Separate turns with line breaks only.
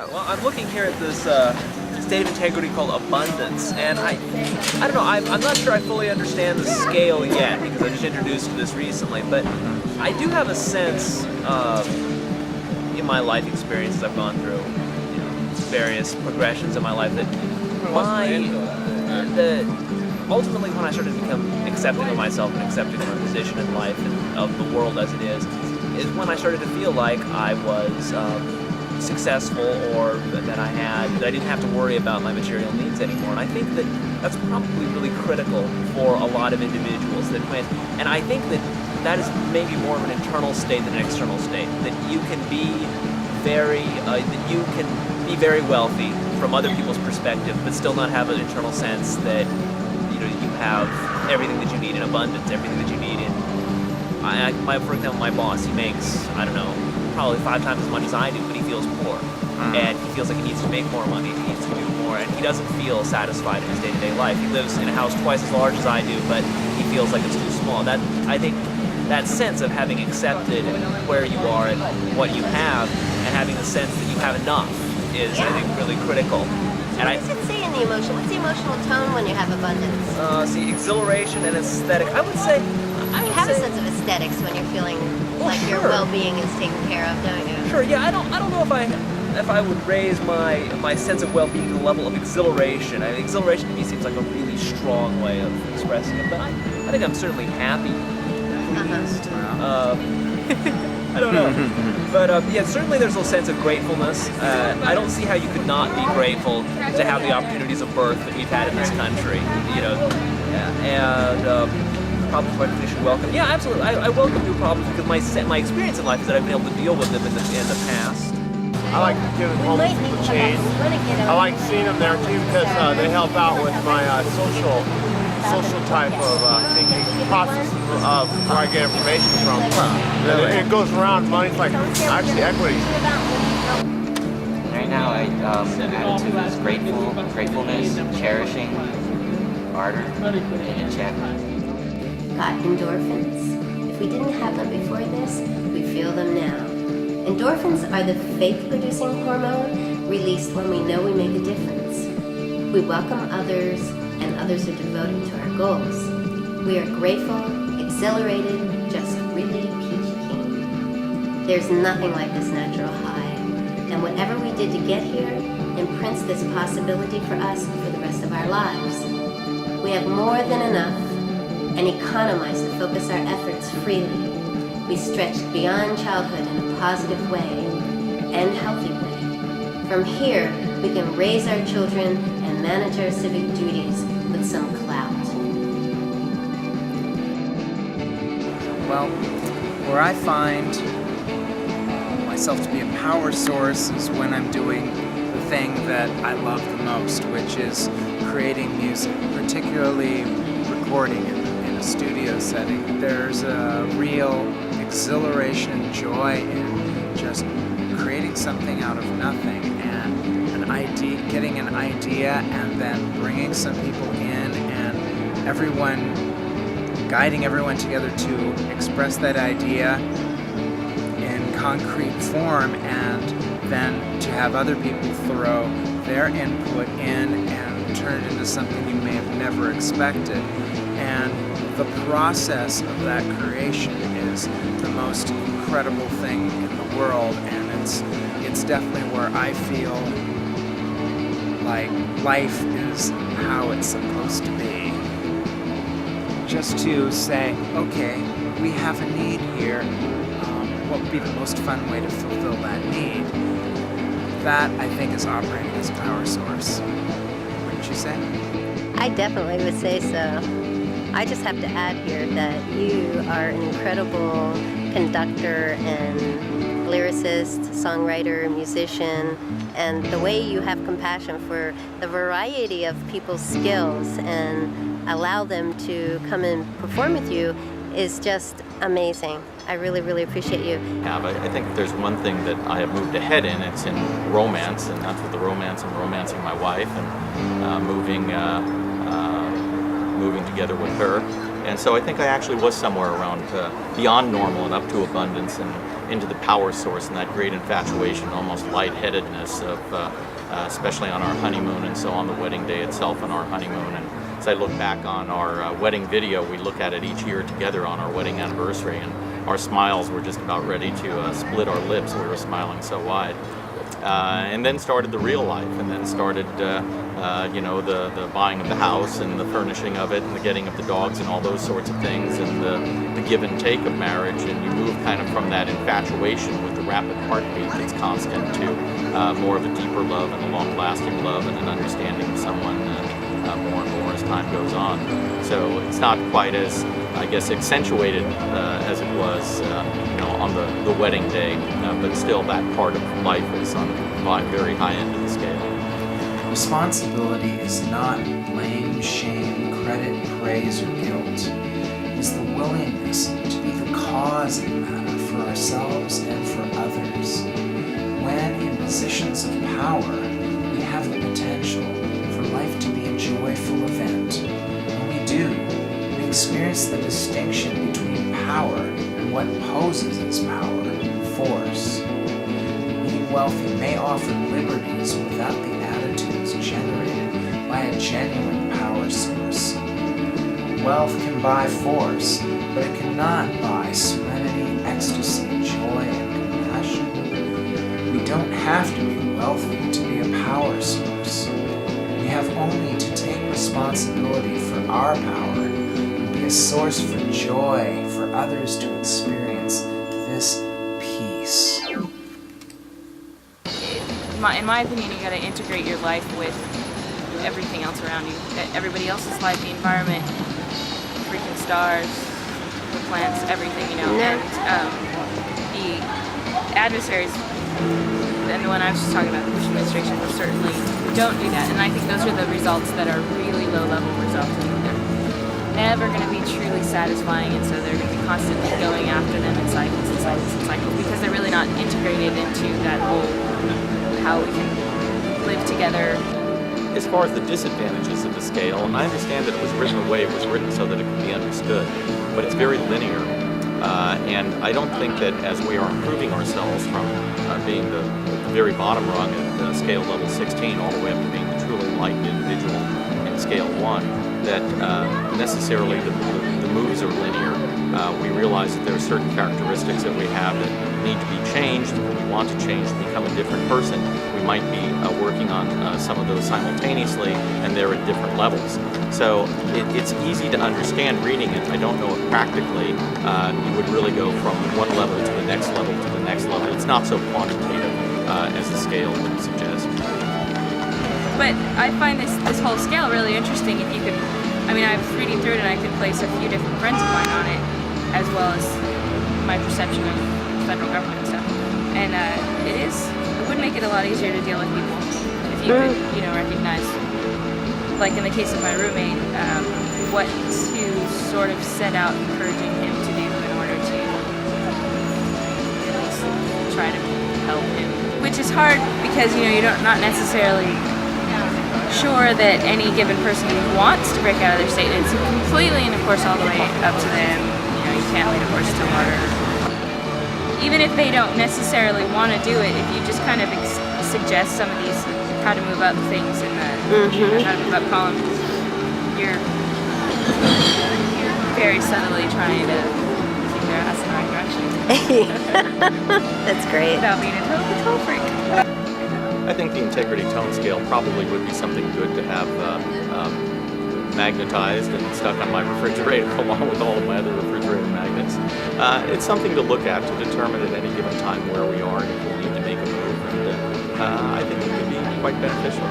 Well, I'm looking here at this state of integrity called abundance, and I don't know, I'm not sure I fully understand the scale yet because I just introduced to this recently, but I do have a sense in my life experiences I've gone through, various progressions in my life that ultimately when I started to become accepting of myself and accepting of my position in life and of the world as it is when I started to feel like I was successful, or that I didn't have to worry about my material needs anymore. And I think that that's probably really critical for a lot of individuals and I think that is maybe more of an internal state than an external state. That you can be very wealthy from other people's perspective, but still not have an internal sense that you have everything that you need in abundance, everything that you need in. For example, my boss, he makes, I don't know, probably 5 times as much as I do, but he feels poor. And he feels like he needs to make more money, he needs to do more, and he doesn't feel satisfied in his day-to-day life. He lives in a house twice as large as I do, but he feels like it's too small. I think that sense of having accepted where you are and what you have, and having the sense that you have enough is, I think, really critical.
And what does it say in the emotion? What's the emotional tone when you have abundance?
Exhilaration and aesthetic. I would say
you have a sense of aesthetics when you're feeling like your well-being is taken care of, don't you?
Sure. Yeah. I don't know if I would raise my sense of well-being to the level of exhilaration. I mean, exhilaration to me seems like a really strong way of expressing it, but I think I'm certainly happy. I don't know. But yeah, certainly there's a sense of gratefulness. I don't see how you could not be grateful to have the opportunities of birth that we've had in this country. And problems my condition welcome. Yeah, absolutely. I welcome new problems because my experience in life is that I've been able to deal with them in the past.
I like giving homeless people change. I like seeing them there too because they help out with my social type of thinking process of where I get information from. It goes around. Money's like actually equity.
Right now, the attitude is gratefulness, cherishing, ardor, and enchantment.
Got endorphins. If we didn't have them before this, we feel them now. Endorphins are the faith-producing hormone released when we know we make a difference. We welcome others, and others are devoted to our goals. We are grateful, exhilarated, just really peachy keen. There's nothing like this natural high, and whatever we did to get here imprints this possibility for us for the rest of our lives. We have more than enough and economize to focus our efforts freely. We stretched beyond childhood in a positive way and healthy way. From here, we can raise our children and manage our civic duties with some clout.
Well, where I find myself to be a power source is when I'm doing the thing that I love the most, which is creating music, particularly recording in a studio setting. There's a real exhilaration, joy in just creating something out of nothing, and getting an idea and then bringing some people in and guiding everyone together to express that idea in concrete form, and then to have other people throw their input in and turn it into something you may have never expected. And the process of that creation is the most incredible thing in the world, and it's definitely where I feel like life is how it's supposed to be. Just to say, okay, we have a need here, what would be the most fun way to fulfill that need? That, I think, is operating as a power source. Wouldn't you say?
I definitely would say so. I just have to add here that you are an incredible conductor and lyricist, songwriter, musician, and the way you have compassion for the variety of people's skills and allow them to come and perform with you is just amazing. I really, really appreciate you.
I think if there's one thing that I have moved ahead in, it's in romance, and that's with the romance and romancing my wife and moving together with her. And so I think I actually was somewhere around beyond normal and up to abundance and into the power source and that great infatuation, almost lightheadedness of, especially on our honeymoon and so on the wedding day itself and our honeymoon. And as I look back on our wedding video, we look at it each year together on our wedding anniversary, and our smiles were just about ready to split our lips. We were smiling so wide. And then started the real life, and then started the buying of the house and the furnishing of it and the getting of the dogs and all those sorts of things, and the give and take of marriage. And you move kind of from that infatuation with the rapid heartbeat that's constant to more of a deeper love and a long-lasting love and an understanding of someone more and more as time goes on. So it's not quite as, I guess, accentuated as it was on the wedding day, but still that part of life is on the very high end of the scale.
Responsibility is not blame, shame, credit, praise, or guilt. It is the willingness to be the cause of the matter for ourselves and for others. When in positions of power, we have the potential for life to be a joyful event. When we do, we experience the distinction between power and what poses as power, force. Being wealthy may offer liberties without the attitudes generated by a genuine power source. Wealth can buy force, but it cannot buy serenity, ecstasy, joy, and compassion. We don't have to be wealthy to be a power source. We have only to take responsibility for our power and be a source for joy for others to experience this peace.
In my opinion, you got to integrate your life with everything else around you. Everybody else's life, the environment, the freaking stars, the plants, everything,
No.
And the adversaries, and the one I was just talking about, the Bush administration, will certainly don't do that. And I think those are the results that are really low-level results. They're never going to be truly satisfying, and so they're going to be constantly going after them in cycles and cycles and cycles because they're really not integrated into that whole how we can live together.
As far as the disadvantages of the scale, and I understand that it was written the way it was written so that it could be understood, but it's very linear. And I don't think that as we are improving ourselves from being the very bottom rung at scale level 16 all the way up to being the truly enlightened individual in scale 1, that necessarily the moves are linear. We realize that there are certain characteristics that we have that need to be changed. When we want to change to become a different person, we might be working on some of those simultaneously, and they're at different levels. So it's easy to understand reading it. I don't know if practically you would really go from one level to the next level to the next level. It's not so quantitative as the scale would suggest.
But I find this whole scale really interesting. If you could, I was reading through it and I could place a few different friends of mine on it, as well as my perception of federal government and stuff. And it would make it a lot easier to deal with people if you could, recognize, like in the case of my roommate, what to sort of set out encouraging him to do in order to at least try to help him. Which is hard because, you're not necessarily sure that any given person wants to break out of their state. It's completely and of course all the way up to them. You can't lead a horse to water. Even if they don't necessarily want to do it, if you just kind of suggest some of these, how to move up things in the, how to move up columns, you're very subtly trying to keep their ass in the right direction.
That's great.
Without being a total control freak.
I think the integrity tone scale probably would be something good to have magnetized and stuck on my refrigerator along with all of my other refrigerator magnets. It's something to look at to determine at any given time where we are and if we need to make a move. And I think it could be quite beneficial.